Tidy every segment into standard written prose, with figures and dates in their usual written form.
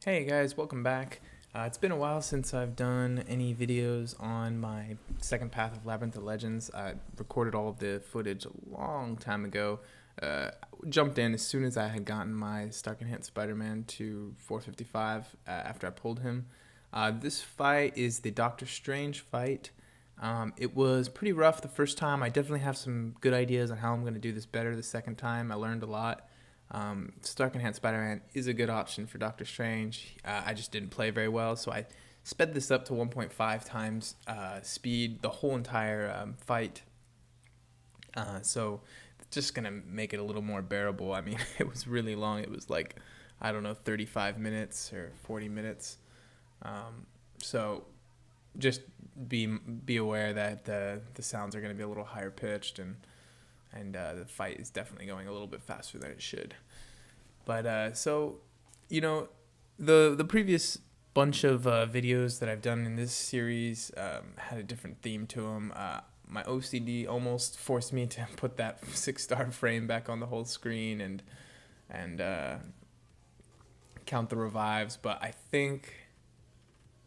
Hey guys, welcome back. It's been a while since I've done any videos on my second path of Labyrinth of Legends. I recorded all of the footage a long time ago. Jumped in as soon as I had gotten my Stark Enhanced Spider-Man to 455 after I pulled him. This fight is the Doctor Strange fight. It was pretty rough the first time. I definitely have some good ideas on how I'm going to do this better the second time. I learned a lot. Stark Enhanced Spider-Man is a good option for Doctor Strange. I just didn't play very well, so I sped this up to 1.5 times speed the whole entire fight. So just gonna make it a little more bearable. I mean, it was really long. It was like, I don't know, 35 minutes or 40 minutes. So just be aware that the sounds are gonna be a little higher pitched, and the fight is definitely going a little bit faster than it should. But so, you know, the previous bunch of videos that I've done in this series had a different theme to them. My OCD almost forced me to put that 6-star frame back on the whole screen and count the revives, but I think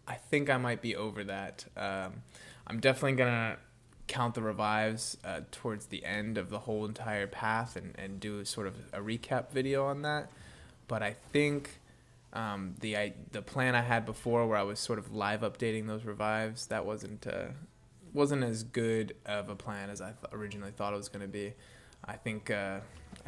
I might be over that. I'm definitely gonna count the revives towards the end of the whole entire path and do sort of a recap video on that. But I think the plan I had before, where I was sort of live updating those revives, that wasn't as good of a plan as I originally thought it was going to be. I think I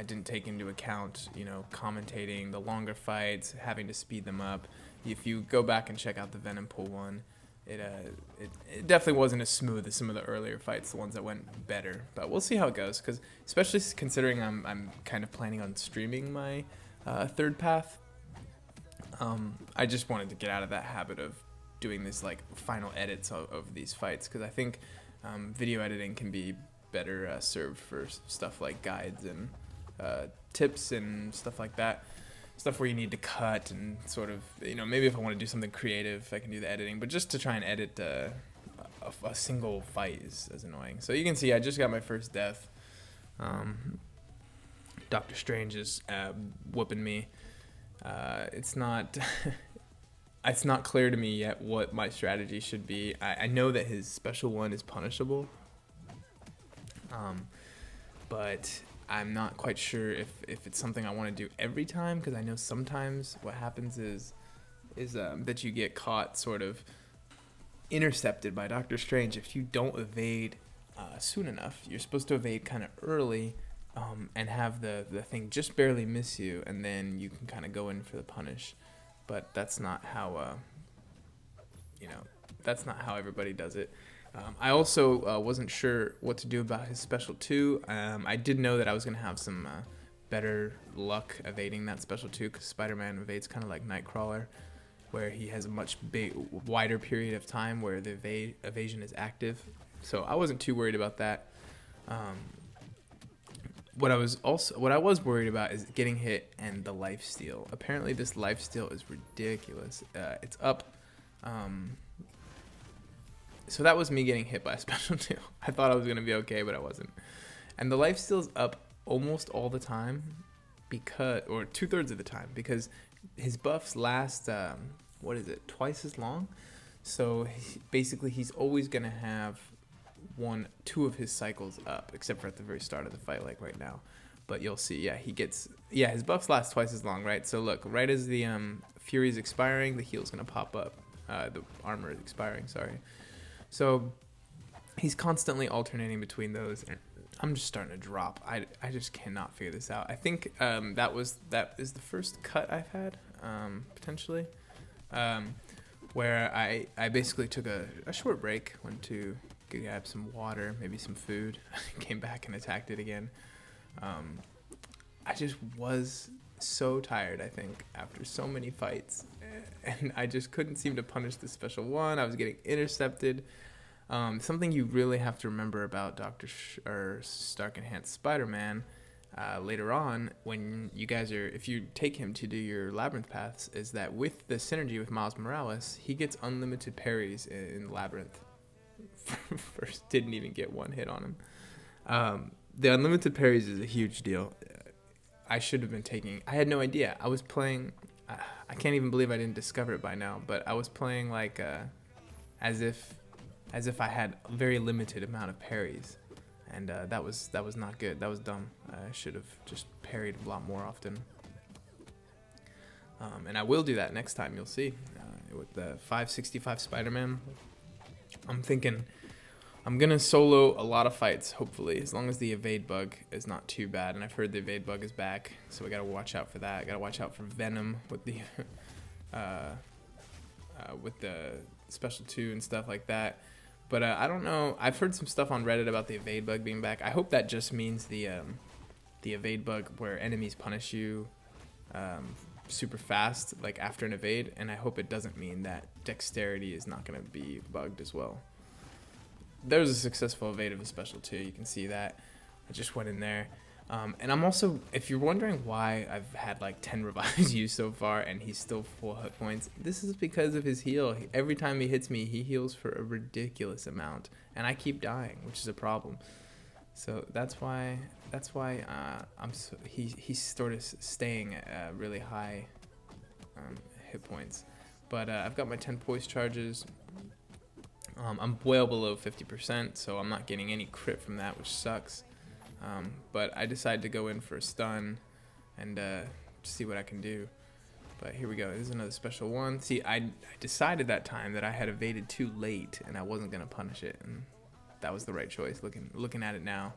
didn't take into account, commentating the longer fights, having to speed them up. If you go back and check out the Venom Pool one, it definitely wasn't as smooth as some of the earlier fights, the ones that went better. But we'll see how it goes, because especially considering I'm kind of planning on streaming my third path. I just wanted to get out of that habit of doing this like final edits of these fights, because I think video editing can be better served for stuff like guides and tips and stuff like that. Stuff where you need to cut and sort of, maybe if I want to do something creative, I can do the editing. But just to try and edit a single fight is annoying. So you can see I just got my first death. Doctor Strange is whooping me. It's not it's not clear to me yet what my strategy should be. I know that his special one is punishable, but I'm not quite sure if it's something I want to do every time, because I know sometimes what happens is that you get caught sort of intercepted by Doctor Strange if you don't evade soon enough. You're supposed to evade kind of early and have the thing just barely miss you, and then you can kind of go in for the punish. But that's not how that's not how everybody does it. I also wasn't sure what to do about his special 2. I did know that I was going to have some better luck evading that special 2, because Spider-Man evades kind of like Nightcrawler, where he has a much wider period of time where the evasion is active. So I wasn't too worried about that. What I was worried about is getting hit and the lifesteal. Apparently this lifesteal is ridiculous. It's up. So that was me getting hit by a special 2. I thought I was going to be okay, but I wasn't. And the lifesteal's up almost all the time, or 2/3 of the time, because his buffs last, twice as long. So basically he's always going to have 2 of his cycles up, except for at the very start of the fight, like right now. But you'll see, his buffs last twice as long, right? So look, right as the Fury is expiring, the heal's going to pop up. The armor is expiring, sorry. So he's constantly alternating between those, and I'm just starting to drop. I just cannot figure this out. I think that is the first cut I've had, potentially, where I basically took a short break, went to grab some water, maybe some food, came back and attacked it again. I just was so tired, I think, after so many fights, and I just couldn't seem to punish the special one. I was getting intercepted. Something you really have to remember about Stark Enhanced Spider-Man later on, when if you take him to do your Labyrinth paths, is that with the synergy with Miles Morales, he gets unlimited parries in Labyrinth. First, didn't even get one hit on him. The unlimited parries is a huge deal. I should have been taking. I had no idea. I was playing I can't even believe I didn't discover it by now, but I was playing like as if I had a very limited amount of parries, and that was not good. That was dumb. I should have just parried a lot more often. And I will do that next time. You'll see with the 565 Spider-Man. I'm thinking I'm gonna solo a lot of fights, hopefully, as long as the evade bug is not too bad. And I've heard the evade bug is back, so we gotta watch out for that. Gotta watch out for Venom with the special 2 and stuff like that. But I don't know. I've heard some stuff on Reddit about the evade bug being back. I hope that just means the evade bug where enemies punish you super fast, like after an evade. And I hope it doesn't mean that dexterity is not gonna be bugged as well. There's a successful evade of a special 2. You can see that. I just went in there. And I'm also, if you're wondering why I've had like 10 revives used so far and he's still full hit points, this is because of his heal. Every time he hits me, he heals for a ridiculous amount, and I keep dying, which is a problem. So that's why he's sort of staying at really high hit points. But I've got my 10 poise charges. I'm well below 50%, so I'm not getting any crit from that, which sucks. But I decided to go in for a stun and see what I can do. But here we go. This is another special one. See, I decided that time that I had evaded too late and I wasn't going to punish it. And that was the right choice, looking at it now.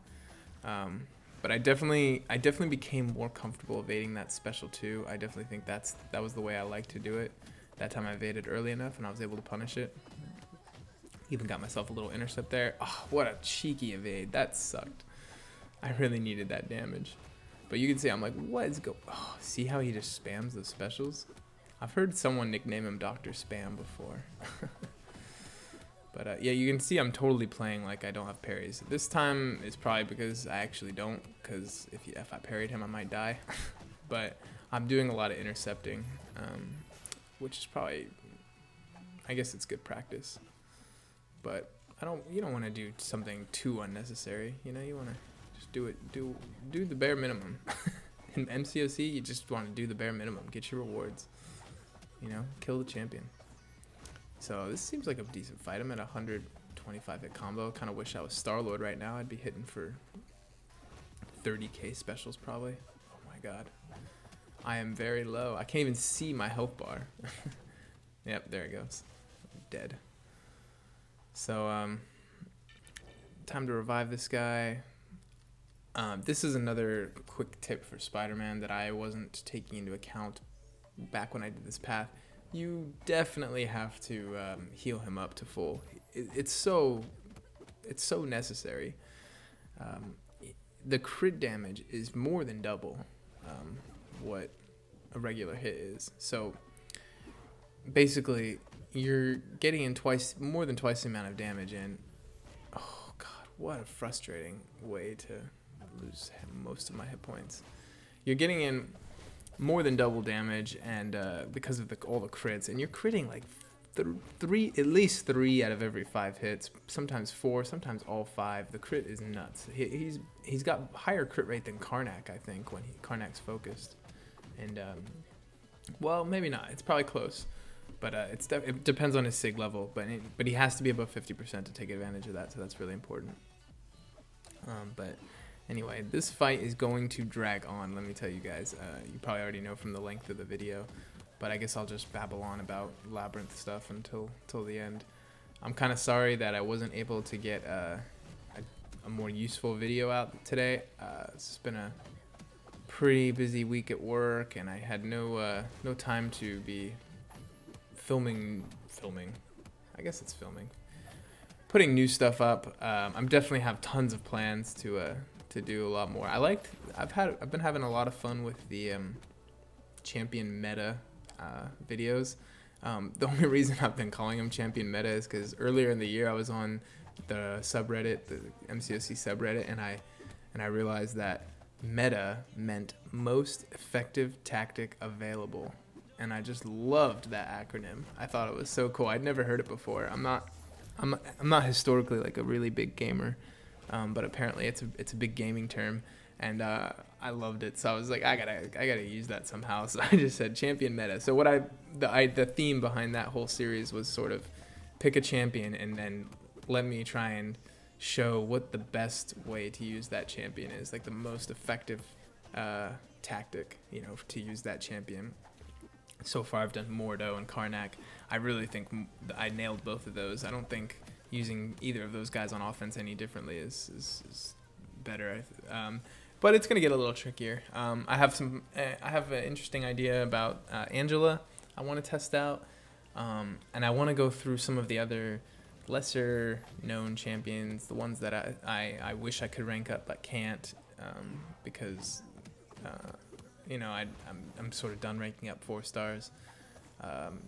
But I definitely became more comfortable evading that special 2. I definitely think that was the way I like to do it. That time I evaded early enough and I was able to punish it. Even got myself a little intercept there. Oh, what a cheeky evade. That sucked. I really needed that damage. But you can see I'm like, what is going on? Oh, see how he just spams those specials? I've heard someone nickname him Dr. Spam before. But yeah, you can see I'm totally playing like I don't have parries. This time is probably because I actually don't, because if I parried him I might die. But I'm doing a lot of intercepting, which is probably, I guess it's good practice. But you don't want to do something too unnecessary. You know, you want to just do the bare minimum. In MCOC, you just want to do the bare minimum, get your rewards. You know, kill the champion. So this seems like a decent fight. I'm at 125 hit combo. Kind of wish I was Star-Lord right now. I'd be hitting for 30k specials probably. Oh my god, I am very low. I can't even see my health bar. Yep, there it goes. I'm dead. So, time to revive this guy. This is another quick tip for Spider-Man that I wasn't taking into account back when I did this path. You definitely have to heal him up to full. It's so necessary. The crit damage is more than double what a regular hit is. So, basically, you're getting in more than twice the amount of damage, and oh god, what a frustrating way to lose most of my hit points. You're getting in more than double damage, and because of all the crits, and you're critting like at least 3 out of every 5 hits, sometimes 4, sometimes all 5. The crit is nuts. He's got higher crit rate than Karnak, I think, when Karnak's focused, and well, maybe not. It's probably close. But it depends on his sig level, but he has to be above 50% to take advantage of that, so that's really important. But anyway, this fight is going to drag on, let me tell you guys. You probably already know from the length of the video, but I guess I'll just babble on about Labyrinth stuff until the end. I'm kind of sorry that I wasn't able to get a more useful video out today. It's been a pretty busy week at work, and I had no time to be filming. I guess it's filming. Putting new stuff up. I'm definitely have tons of plans to do a lot more. I've been having a lot of fun with the champion meta videos. The only reason I've been calling them champion meta is because earlier in the year I was on the subreddit, the MCOC subreddit, and I realized that meta meant most effective tactic available. And I just loved that acronym. I thought it was so cool. I'd never heard it before. I'm not historically like a really big gamer, but apparently it's a big gaming term. And I I loved it. So I was like, I gotta use that somehow. So I just said champion meta. So what the theme behind that whole series was sort of pick a champion and then let me try and show what the best way to use that champion is, like the most effective tactic, you know, to use that champion. So far I've done Mordo and Karnak. I really think I nailed both of those. I don't think using either of those guys on offense any differently is better. But it's gonna get a little trickier. I have an interesting idea about Angela I want to test out, and I want to go through some of the other lesser known champions, the ones that I wish I could rank up but can't, because you know, I'm sort of done ranking up 4 stars.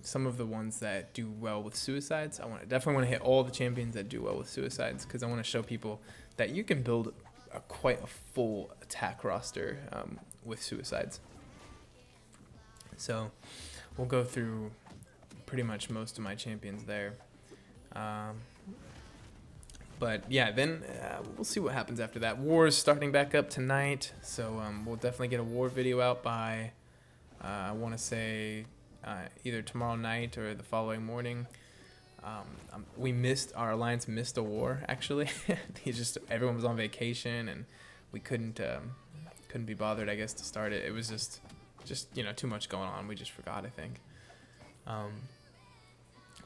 Some of the ones that do well with suicides, I definitely want to hit all the champions that do well with suicides, because I want to show people that you can build quite a full attack roster with suicides. So we'll go through pretty much most of my champions there. But yeah, then we'll see what happens after that. War is starting back up tonight, so we'll definitely get a war video out by, I want to say, either tomorrow night or the following morning. Our alliance missed a war, actually. Everyone was on vacation and we couldn't be bothered, I guess, to start it. It was just you know, too much going on. We just forgot, I think.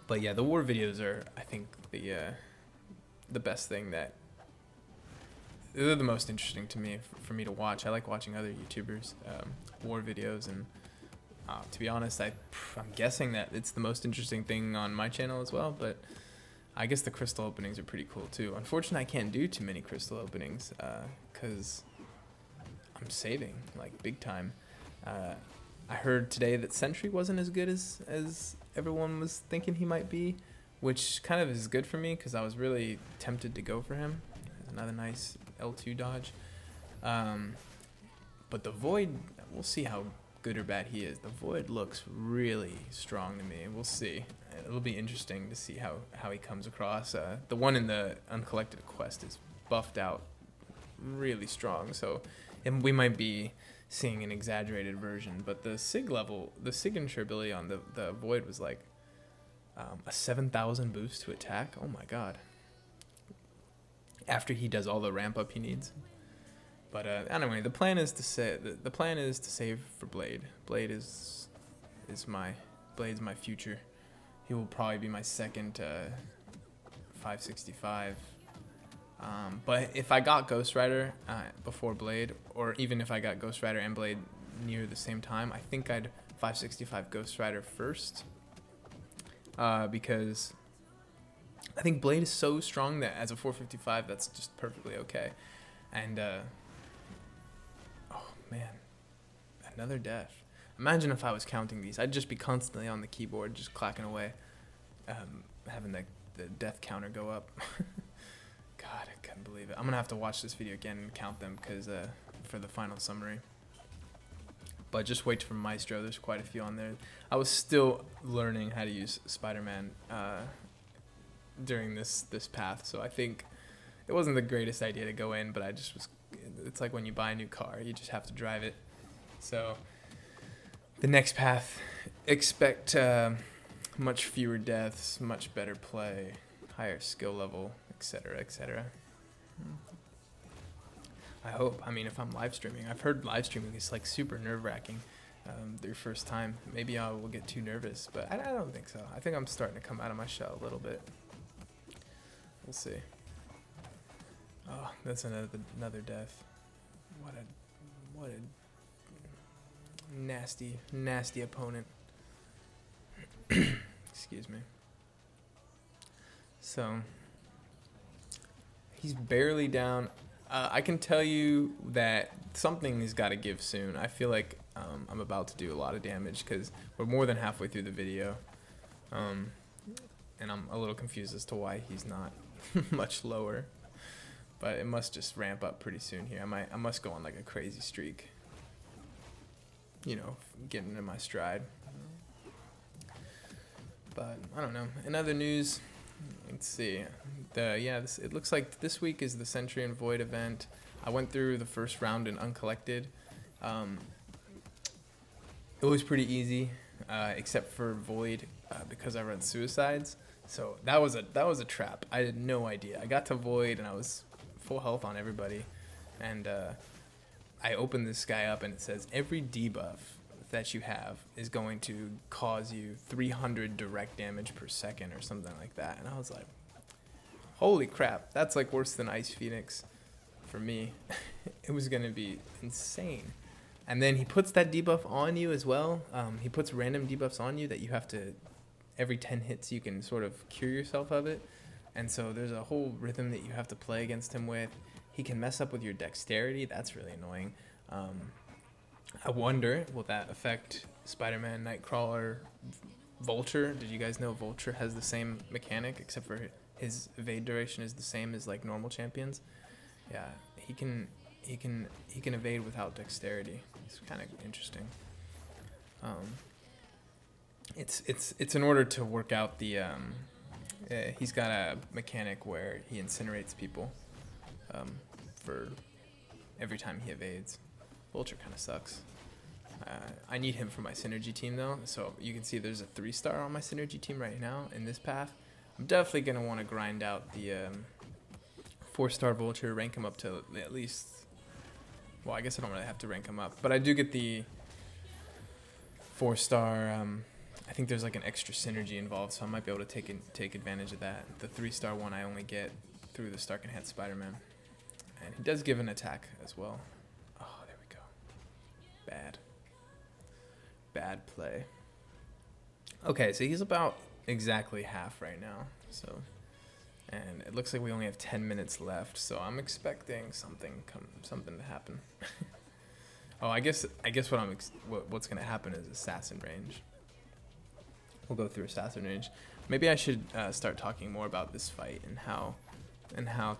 But yeah, the war videos are, I think, the best thing that they're the most interesting to me for me to watch. I like watching other YouTubers war videos, and to be honest, I'm guessing that it's the most interesting thing on my channel as well. But I guess the crystal openings are pretty cool too. Unfortunately, I can't do too many crystal openings because I'm saving like big time. I heard today that Sentry wasn't as good as everyone was thinking he might be, which kind of is good for me because I was really tempted to go for him. Another nice L2 dodge. But the Void, we'll see how good or bad he is. The Void looks really strong to me. We'll see. It'll be interesting to see how he comes across. The one in the Uncollected Quest is buffed out really strong, so we might be seeing an exaggerated version. But the signature ability on the Void was like a 7,000 boost to attack. Oh my god. After he does all the ramp up he needs. But anyway, the plan is to save for Blade. Blade's my future. He will probably be my second 565. But if I got Ghost Rider before Blade, or even if I got Ghost Rider and Blade near the same time, I think I'd 565 Ghost Rider first. Because I think Blade is so strong that as a 455, that's just perfectly okay. And oh man, another death. Imagine if I was counting these. I'd just be constantly on the keyboard, just clacking away, having the death counter go up. God, I couldn't believe it. I'm gonna have to watch this video again and count them because for the final summary. But just wait for Maestro. There's quite a few on there. I was still learning how to use Spider-Man during this path, so I think it wasn't the greatest idea to go in, but I just was. It's like when you buy a new car, you just have to drive it. So the next path, expect much fewer deaths, much better play, higher skill level, etc., etc. I hope. I mean, if I'm live streaming, I've heard live streaming is like super nerve-wracking. Their first time, maybe I will get too nervous, but I don't think so. I think I'm starting to come out of my shell a little bit. We'll see. Oh, that's another death. What a nasty opponent. Excuse me. So he's barely down. I can tell you that something has got to give soon. I feel like I'm about to do a lot of damage because we're more than halfway through the video. And I'm a little confused as to why he's not much lower. But it must just ramp up pretty soon here. I must go on like a crazy streak. You know, getting into my stride. But I don't know. In other news, let's see. It looks like this week is the Sentry and Void event. I went through the first round in uncollected. It was pretty easy, except for Void, because I run suicides. So that was a trap. I had no idea. I got to Void and I was full health on everybody, and I opened this guy up and it says every debuff that you have is going to cause you 300 direct damage per second or something like that. And I was like, holy crap, that's like worse than Ice Phoenix for me. It was gonna be insane. And then he puts that debuff on you as well. He puts random debuffs on you that you have to, every 10 hits you can sort of cure yourself of it. And so there's a whole rhythm that you have to play against him with. He can mess up with your dexterity. That's really annoying. I wonder, will that affect Spider-Man, Nightcrawler, Vulture? Did you guys know Vulture has the same mechanic, except for his evade duration is the same as like normal champions? Yeah, he can evade without dexterity. It's kind of interesting. It's in order to work out the he's got a mechanic where he incinerates people for every time he evades. Vulture kind of sucks. I need him for my synergy team though, so you can see there's a 3-star on my synergy team right now in this path. I'm definitely gonna want to grind out the 4-star Vulture, rank him up to at least. Well, I guess I don't really have to rank him up, but I do get the 4-star. I think there's like an extra synergy involved, so I might be able to take advantage of that. The 3-star one I only get through the Stark Enhanced Spider-Man, and he does give an attack as well. Oh, there we go. Bad play. Okay, so he's about exactly half right now. So, and it looks like we only have 10 minutes left. So I'm expecting something to happen. Oh, I guess what's gonna happen is assassin range. We'll go through assassin range. Maybe I should start talking more about this fight and how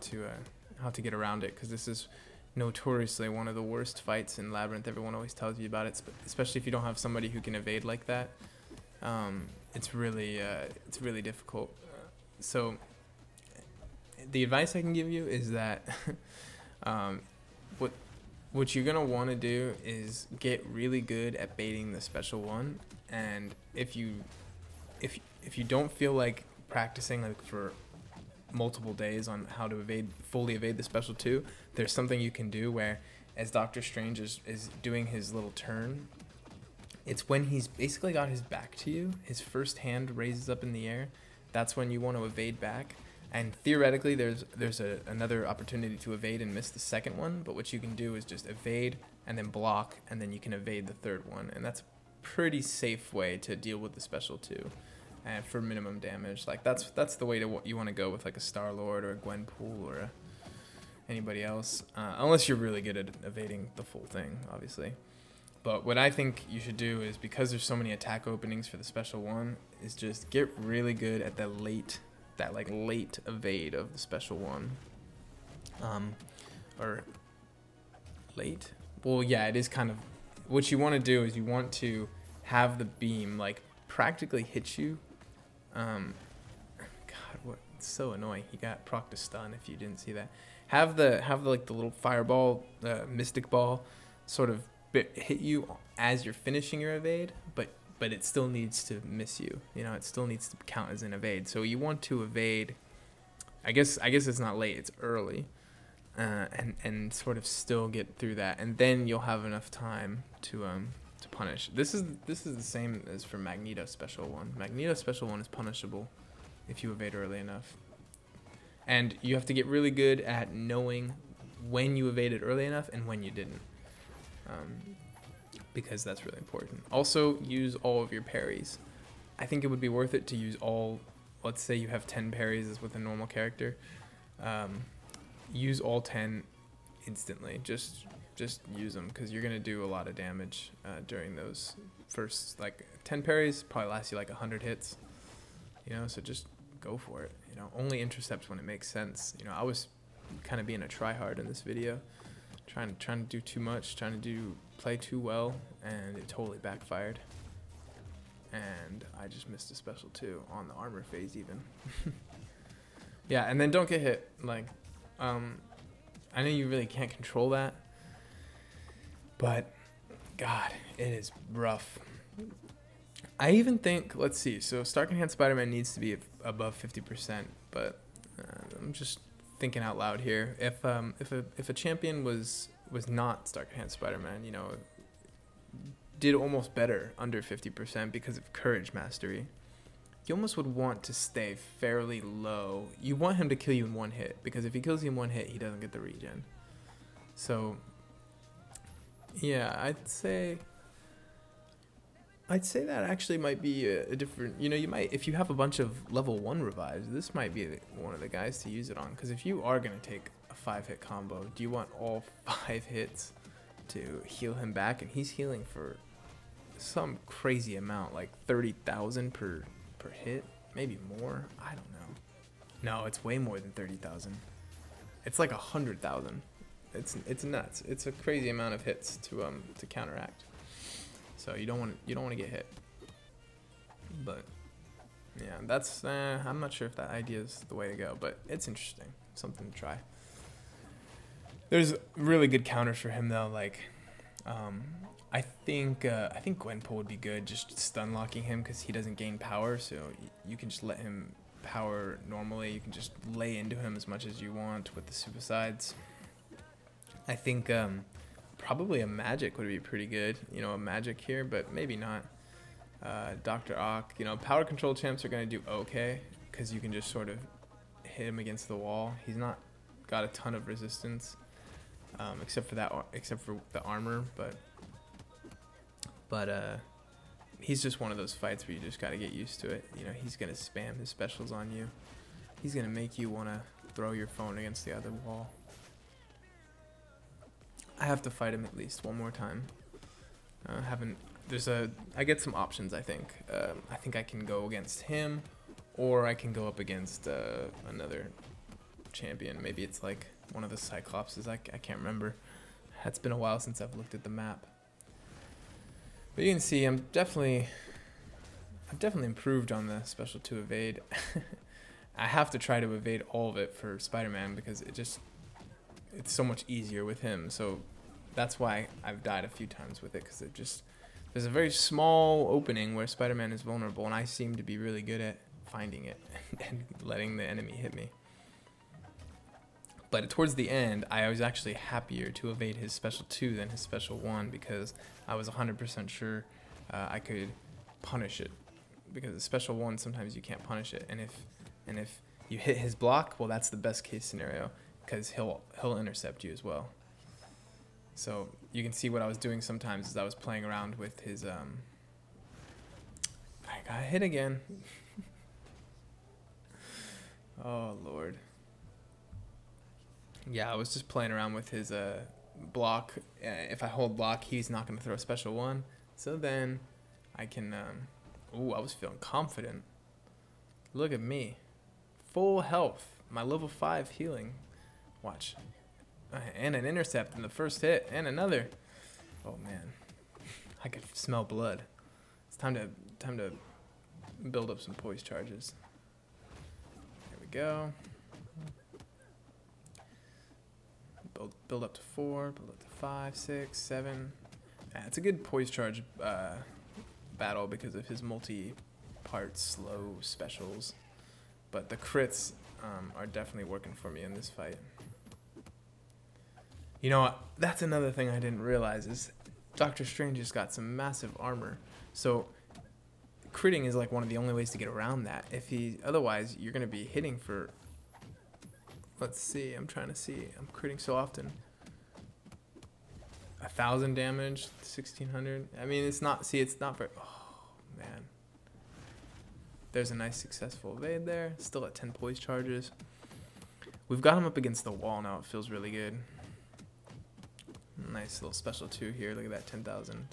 to get around it, because this is notoriously one of the worst fights in Labyrinth. Everyone always tells you about it, especially if you don't have somebody who can evade like that. It's really difficult. So the advice I can give you is that what you're gonna want to do is get really good at baiting the special one, and if you don't feel like practicing like for multiple days on how to fully evade the special 2, there's something you can do where, as Doctor Strange is doing his little turn, it's when he's basically got his back to you, his first hand raises up in the air, that's when you want to evade back. And theoretically there's another opportunity to evade and miss the second one, but what you can do is just evade and then block, and then you can evade the third one, and that's a pretty safe way to deal with the special 2. And for minimum damage, like that's the way you want to go with like a Star-Lord or a Gwenpool or anybody else, unless you're really good at evading the full thing, obviously. But what I think you should do is, because there's so many attack openings for the special one, is just get really good at that late evade of the special one. Or late? Well, yeah, it is kind of what you want to do is you want to have the beam like practically hit you. God, it's so annoying. He got proc to stun if you didn't see that. Have the little fireball, mystic ball, sort of hit you as you're finishing your evade, but it still needs to miss you. You know, it still needs to count as an evade. So you want to evade. I guess it's not late. It's early, and sort of still get through that, and then you'll have enough time to punish. This is the same as for Magneto special 1. Magneto special 1 is punishable if you evade early enough, and you have to get really good at knowing when you evaded early enough and when you didn't, because that's really important. Also, use all of your parries. I think it would be worth it to use all. Let's say you have 10 parries as with a normal character. Use all 10 instantly. Just use them, because you're gonna do a lot of damage during those first, like 10 parries probably last you like 100 hits, you know, so just go for it, you know. Only intercept when it makes sense. You know, I was kind of being a tryhard in this video, trying to do too much, play too well, and it totally backfired, and I just missed a special 2 on the armor phase even. Yeah, and then don't get hit. Like I know you really can't control that, but God, it is rough. I even think, let's see, so Stark in Hand Spider-Man needs to be above 50%, but I'm just thinking out loud here. If a champion was not Stark in Hand Spider-Man, you know, did almost better under 50% because of Courage Mastery, you almost would want to stay fairly low. You want him to kill you in one hit, because if he kills you in one hit, he doesn't get the regen. So, yeah, I'd say that actually might be a different, you know, you might, if you have a bunch of level 1 revives, this might be one of the guys to use it on, because if you are going to take a 5-hit combo, do you want all 5 hits to heal him back? And he's healing for some crazy amount, like 30,000 per hit, maybe more, I don't know. No, it's way more than 30,000. It's like 100,000. It's nuts. It's a crazy amount of hits to counteract. So you don't want to get hit. But yeah, that's I'm not sure if that idea is the way to go, but it's interesting, something to try. There's really good counters for him though, like I think Gwenpool would be good, just stun locking him because he doesn't gain power, so you can just let him power normally. You can just lay into him as much as you want with the suicides. I think probably a magic would be pretty good, you know, a magic here, but maybe not. Dr. Ock, you know, power control champs are going to do okay because you can just sort of hit him against the wall. He's not got a ton of resistance, except for the armor, but he's just one of those fights where you just got to get used to it. You know, he's going to spam his specials on you. He's going to make you want to throw your phone against the other wall. I have to fight him at least one more time. I get some options, I think. I think I can go against him, or I can go up against another champion. Maybe it's like one of the Cyclopses. I can't remember. It's been a while since I've looked at the map. But you can see I've definitely improved on the special 2 evade. I have to try to evade all of it for Spider-Man because it's so much easier with him. So that's why I've died a few times with it, because there's a very small opening where Spider-Man is vulnerable, and I seem to be really good at finding it and letting the enemy hit me. But towards the end, I was actually happier to evade his special 2 than his special 1, because I was 100% sure I could punish it. Because the special 1, sometimes you can't punish it, and if you hit his block, well, that's the best case scenario, because he'll intercept you as well. So you can see what I was doing sometimes is I was playing around with his I got hit again. Oh Lord. Yeah, I was just playing around with his block. If I hold block, he's not going to throw a special 1. So then I can ooh, I was feeling confident. Look at me. Full health. My level 5 healing. Watch. And an intercept in the first hit, and another. Oh man, I could smell blood. It's time to build up some poise charges. There we go. Build up to 4, build up to 5, 6, 7. Yeah, it's a good poise charge battle because of his multi-part slow specials, but the crits are definitely working for me in this fight. You know, that's another thing I didn't realize is Doctor Strange has got some massive armor. So critting is like one of the only ways to get around that. Otherwise, you're going to be hitting for, let's see, I'm trying to see. I'm critting so often. 1,000 damage, 1,600. I mean, it's not very, oh man. There's a nice successful evade there. Still at 10 poise charges. We've got him up against the wall now. It feels really good. Nice little special 2 here. Look at that, 10,000.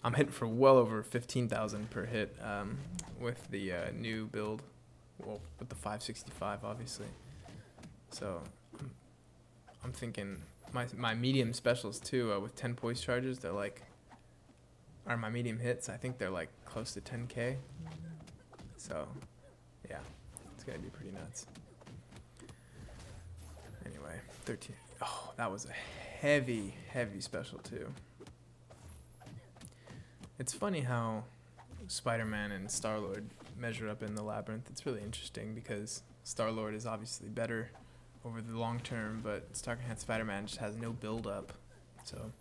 I'm hitting for well over 15,000 per hit with the new build. Well, with the 565, obviously. So I'm thinking my medium specials too, with 10 poise charges, they're like, or my medium hits, I think they're like close to 10k. So yeah, it's gonna be pretty nuts. Anyway, Oh, that was a heavy special too. It's funny how Spider-Man and Star-Lord measure up in the Labyrinth. It's really interesting because Star-Lord is obviously better over the long term, but Spider-Man just has no build-up. So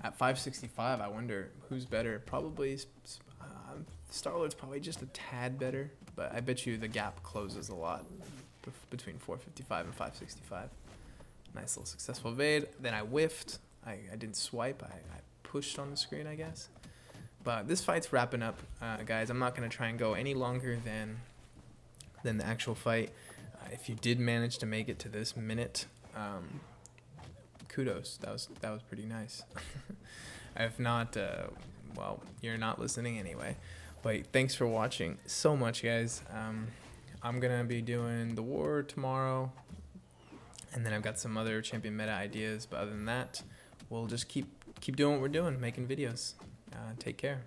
at 565, I wonder who's better. Probably Star-Lord's probably just a tad better, but I bet you the gap closes a lot between 455 and 565. Nice little successful evade. Then I whiffed. I didn't swipe. I pushed on the screen, I guess. But this fight's wrapping up, guys. I'm not going to try and go any longer than the actual fight. If you did manage to make it to this minute, kudos. That was pretty nice. If not, well, you're not listening anyway. But thanks for watching so much, guys. I'm going to be doing the war tomorrow. And then I've got some other champion meta ideas. But other than that, we'll just keep doing what we're doing, making videos. Take care.